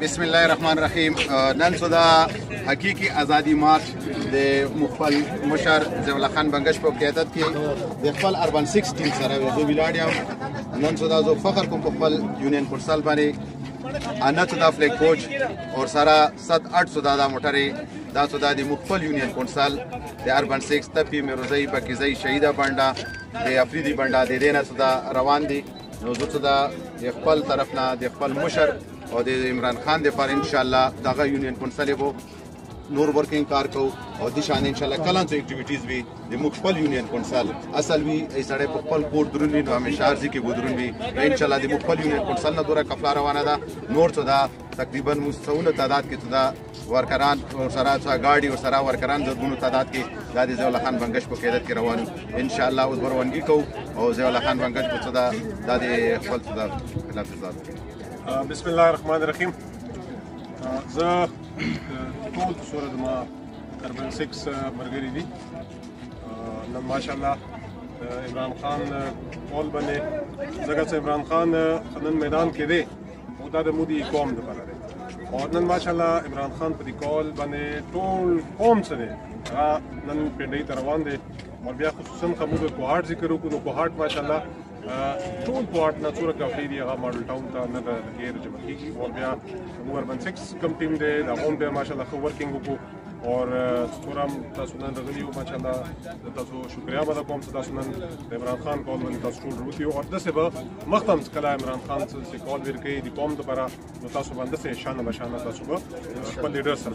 بسم الله الرحمن الرحیم. نن سو د حقیقي ازادي مارچ د مخفل مشر ضیاء الله خان بنگش په قیادت کې د خپل اربن 6 ټیم سره زه ویلاړ یم. نن سو دا زه فخر کوم په خپل یونین پورسال باندې انا سو دا فلیک کوچ اور سارا 7-8 سو دا موټرې دا سو دا د مخفل یونین پورسال د اربن 6 تپی مروزی پکیزی شهیدا بانډا د افریدي بانډا د دینه سو دا روان دي. نو زه سو دا د خپل طرف نه د خپل مشر او د عمران خان د پر ان شاء الله دغه یونین کونسل وو نور ورکینګ کار کو او د شان ان شاء الله کلان څو اکټیویټیز وی د مخفل یونین کونسل اصل وی ای سړی په خپل کوټ درونی نو همیشه ارزي کې ودرون وی ان شاء الله د مخفل یونین کونسل نه دوره کفلا روانه ده. نور څه دا تقریبا مستونه تعداد کې څه دا ورکران او سره څه گاډي او سره ورکران د دونو تعداد کې د ضیاء الله خان بنگش په قیادت کې روان ان شاء الله اوس ورونګي کو او ضیاء الله خان بنگش په څه دا د خپل څه دا خلاف ځات. بسم الله الرحمن الرحیم. زه ټول صورت ما اربن 6 مرګري دي نن ماشاءالله عمران خان کول باندې زګر عمران خان خنن میدان کې دی او دا د مودي قوم لپاره دی او نن ماشاءالله عمران خان په دې کول باندې ټول قوم سره نن پندې تر روان دي او بیا خصوصا کومه کوهاټ ذکر وکړو کوهاټ ماشاءالله ټول پارټ نه څوره کافي دی هغه ماډل ټاون ته نه د غیر جمع کیږي او بیا نو اربن 6 کم ټیم دی دا هم به ماشاءالله خو ورکینګ وکړو او څورم تاسو نن راغلی یو ماشاءالله تاسو شکریا به کوم تاسو نن عمران خان کول باندې تاسو ټول وروتي او د څه به مختم کله عمران خان څخه کول ورکړي د قوم لپاره نو تاسو باندې څه شان بشانه تاسو به خپل لیډر سره